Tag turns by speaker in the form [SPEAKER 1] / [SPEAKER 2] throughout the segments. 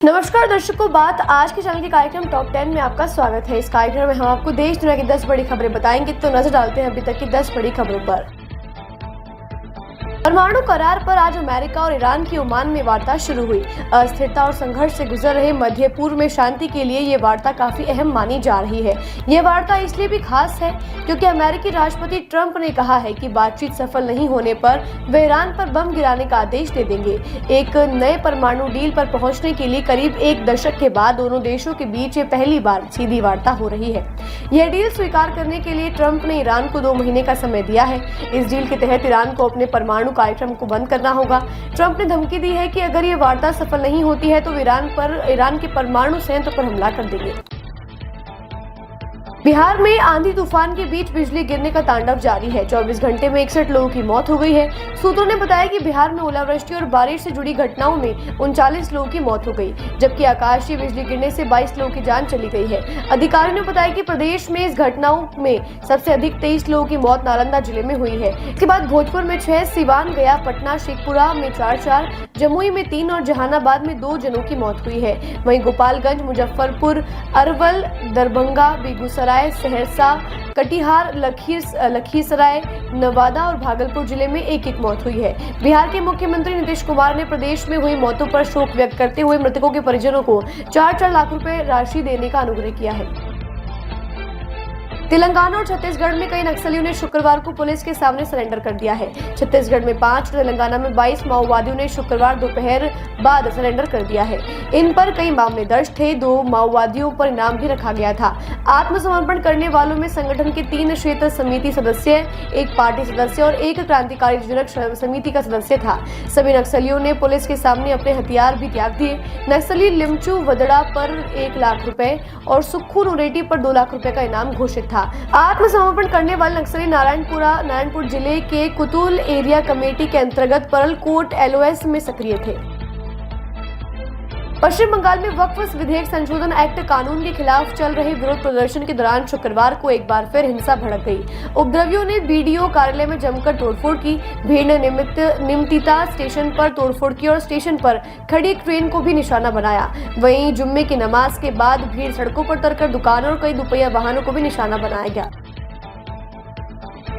[SPEAKER 1] नमस्कार दर्शकों, बात आज के चैनल के कार्यक्रम टॉप 10 में आपका स्वागत है। इस कार्यक्रम में हम आपको देश दुनिया की 10 बड़ी खबरें बताएंगे। तो नजर डालते हैं अभी तक की 10 बड़ी खबरों पर। परमाणु करार पर आज अमेरिका और ईरान की ओमान में वार्ता शुरू हुई। अस्थिरता और संघर्ष से गुजर रहे मध्य पूर्व में शांति के लिए ये वार्ता काफी अहम मानी जा रही है। ये वार्ता इसलिए भी खास है क्योंकि अमेरिकी राष्ट्रपति ट्रंप ने कहा है कि बातचीत सफल नहीं होने पर वे ईरान पर बम गिराने का आदेश दे देंगे। एक नए परमाणु डील पर पहुंचने के लिए करीब एक दशक के बाद दोनों देशों के बीच ये पहली बार सीधी वार्ता हो रही है। यह डील स्वीकार करने के लिए ट्रंप ने ईरान को 2 महीने का समय दिया है। इस डील के तहत ईरान को अपने परमाणु कार्यक्रम को बंद करना होगा। ट्रंप ने धमकी दी है कि अगर ये वार्ता सफल नहीं होती है तो ईरान के परमाणु संयंत्र पर हमला कर देंगे। बिहार में आंधी तूफान के बीच बिजली गिरने का तांडव जारी है। 24 घंटे में 61 लोगों की मौत हो गई है। सूत्रों ने बताया कि बिहार में ओलावृष्टि और बारिश से जुड़ी घटनाओं में 39 लोगों की मौत हो गई, जबकि आकाशीय बिजली गिरने से 22 लोगों की जान चली गई है। अधिकारियों ने बताया कि प्रदेश में इस घटनाओं में सबसे अधिक 23 लोगों की मौत नालंदा जिले में हुई है। इसके बाद भोजपुर में 6, सिवान, गया, पटना, शेखपुरा में 4, जमुई में 3 और जहानाबाद में 2 जनों की मौत हुई है। वहीं गोपालगंज, मुजफ्फरपुर, अरवल, दरभंगा, बेगूसराय, सहरसा, कटिहार, लखीसराय, नवादा और भागलपुर जिले में 1 मौत हुई है। बिहार के मुख्यमंत्री नीतीश कुमार ने प्रदेश में हुई मौतों पर शोक व्यक्त करते हुए मृतकों के परिजनों को 4 लाख रुपए राशि देने का अनुग्रह किया है। तेलंगाना और छत्तीसगढ़ में कई नक्सलियों ने शुक्रवार को पुलिस के सामने सरेंडर कर दिया है। छत्तीसगढ़ में 5, तेलंगाना में 22 माओवादियों ने शुक्रवार दोपहर बाद सरेंडर कर दिया है। इन पर कई मामले दर्ज थे। 2 माओवादियों पर इनाम भी रखा गया था। आत्मसमर्पण करने वालों में संगठन के 3 क्षेत्र समिति सदस्य, 1 पार्टी सदस्य और 1 क्रांतिकारी जनक समिति का सदस्य था। सभी नक्सलियों ने पुलिस के सामने अपने हथियार भी त्याग दिए। नक्सली लिमचू वदड़ा पर 1 लाख रुपए और सुक्खू नुरेटी पर 2 लाख रुपए का इनाम घोषित था। आत्मसमर्पण करने वाले नक्सली नारायणपुर जिले के कुतुल एरिया कमेटी के अंतर्गत परलकोट LOS में सक्रिय थे। पश्चिम बंगाल में वक्फ विधेयक संशोधन एक्ट कानून के खिलाफ चल रहे विरोध प्रदर्शन के दौरान शुक्रवार को एक बार फिर हिंसा भड़क गई। उपद्रवियों ने BDO कार्यालय में जमकर तोड़फोड़ की। भीड़ ने निमतिता स्टेशन पर तोड़फोड़ की और स्टेशन पर खड़ी एक ट्रेन को भी निशाना बनाया। वहीं जुम्मे की नमाज के बाद भीड़ सड़कों पर उतरकर दुकानों और कई दुपहिया वाहनों को भी निशाना बनाया गया।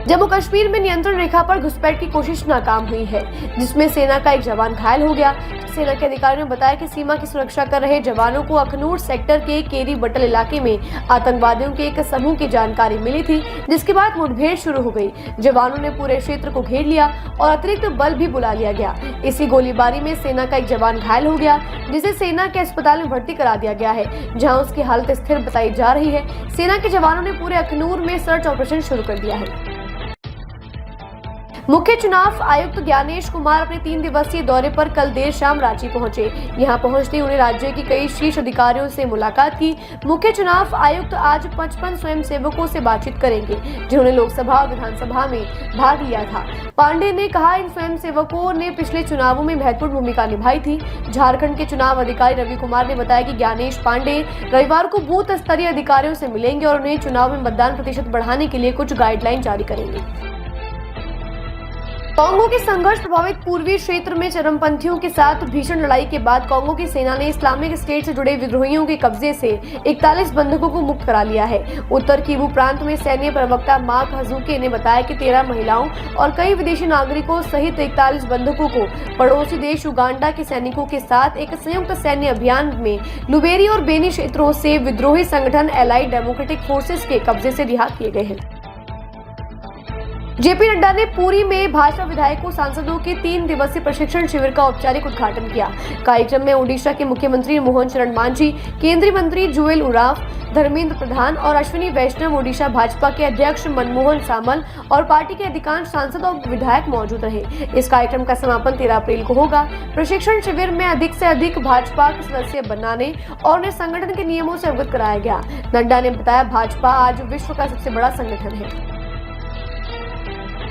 [SPEAKER 1] जम्मू कश्मीर में नियंत्रण रेखा पर घुसपैठ की कोशिश नाकाम हुई है, जिसमें सेना का एक जवान घायल हो गया। सेना के अधिकारियों ने बताया कि सीमा की सुरक्षा कर रहे जवानों को अखनूर सेक्टर के केरी बटल इलाके में आतंकवादियों के एक समूह की जानकारी मिली थी, जिसके बाद मुठभेड़ शुरू हो गई। जवानों ने पूरे क्षेत्र को घेर लिया और अतिरिक्त बल भी बुला लिया गया। इसी गोलीबारी में सेना का एक जवान घायल हो गया, जिसे सेना के अस्पताल में भर्ती करा दिया गया है, जहाँ उसकी हालत स्थिर बताई जा रही है। सेना के जवानों ने पूरे अखनूर में सर्च ऑपरेशन शुरू कर दिया है। मुख्य चुनाव आयुक्त ज्ञानेश कुमार अपने 3 दिवसीय दौरे पर कल देर शाम रांची पहुंचे। यहां पहुंचते उन्हें राज्य के कई शीर्ष अधिकारियों से मुलाकात की। मुख्य चुनाव आयुक्त आज 55 स्वयंसेवकों से बातचीत करेंगे, जिन्होंने लोकसभा और विधानसभा में भाग लिया था। पांडे ने कहा, इन स्वयंसेवकों ने पिछले चुनावों में महत्वपूर्ण भूमिका निभाई थी। झारखंड के चुनाव अधिकारी रवि कुमार ने बताया कि ज्ञानेश पांडे रविवार को बूथ स्तरीय अधिकारियों से मिलेंगे और उन्हें चुनाव में मतदान प्रतिशत बढ़ाने के लिए कुछ गाइडलाइन जारी करेंगे। कांगो के संघर्ष प्रभावित पूर्वी क्षेत्र में चरमपंथियों के साथ भीषण लड़ाई के बाद कांगो की सेना ने इस्लामिक स्टेट से जुड़े विद्रोहियों के कब्जे से 41 बंधकों को मुक्त करा लिया है। उत्तर किवू प्रांत में सैन्य प्रवक्ता मार्क हजुके ने बताया कि 13 महिलाओं और कई विदेशी नागरिकों सहित 41 बंधकों को पड़ोसी देश उगांडा के सैनिकों के साथ एक संयुक्त सैन्य अभियान में लुबेरी और बेनी क्षेत्रों से विद्रोही संगठन एलाइड डेमोक्रेटिक फोर्सेस के कब्जे से रिहा किए गए हैं। जेपी नड्डा ने पुरी में भाजपा विधायकों सांसदों के 3 दिवसीय प्रशिक्षण शिविर का औपचारिक उद्घाटन किया। कार्यक्रम में ओडिशा के मुख्यमंत्री मोहन चरण मांझी, केंद्रीय मंत्री जुएल उराव, धर्मेंद्र प्रधान और अश्विनी वैष्णव, ओडिशा भाजपा के अध्यक्ष मनमोहन सामल और पार्टी के अधिकांश सांसद और विधायक मौजूद रहे। इस कार्यक्रम का समापन 13 अप्रैल को होगा। प्रशिक्षण शिविर में अधिक से अधिक भाजपा के सदस्य बनाने और उन्हें संगठन के नियमों से अवगत कराया गया। नड्डा ने बताया, भाजपा आज विश्व का सबसे बड़ा संगठन है।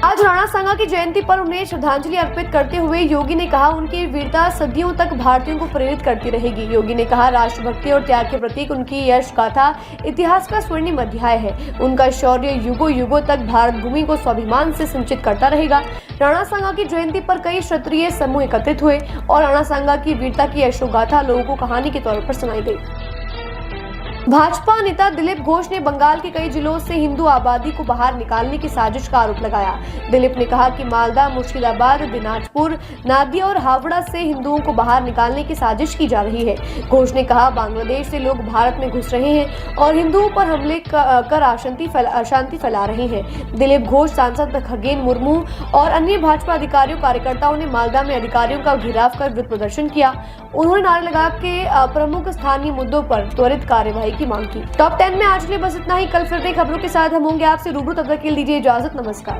[SPEAKER 1] आज राणा सांगा की जयंती पर उन्हें श्रद्धांजलि अर्पित करते हुए योगी ने कहा उनकी वीरता सदियों तक भारतीयों को प्रेरित करती रहेगी। योगी ने कहा राष्ट्रभक्ति और त्याग के प्रतीक उनकी यश गाथा इतिहास का स्वर्णिम अध्याय है। उनका शौर्य युगों युगों तक भारत भूमि को स्वाभिमान से संचित करता रहेगा। राणा सांगा की जयंती पर कई क्षत्रिय समूह एकत्रित हुए और राणा सांगा की वीरता की यशोगाथा लोगों को कहानी के तौर पर सुनाई गई। भाजपा नेता दिलीप घोष ने बंगाल के कई जिलों से हिंदू आबादी को बाहर निकालने की साजिश का आरोप लगाया। दिलीप ने कहा कि मालदा, मुर्शिदाबाद, दिनाजपुर, नादिया और हावड़ा से हिंदुओं को बाहर निकालने की साजिश की जा रही है। घोष ने कहा बांग्लादेश से लोग भारत में घुस रहे हैं और हिंदुओं पर हमले कर अशांति फैला रहे हैं। दिलीप घोष, सांसद खगेन मुर्मू और अन्य भाजपा अधिकारियों कार्यकर्ताओं ने मालदा में अधिकारियों का घेराव कर विरोध प्रदर्शन किया। उन्होंने नारे लगा के प्रमुख स्थानीय मुद्दों पर त्वरित कार्यवाही की मांग की। टॉप 10 में आज के लिए बस इतना ही। कल फिर नई खबरों के साथ हम होंगे आपसे रूबरू। तब तक के लिए दीजिए इजाजत। नमस्कार।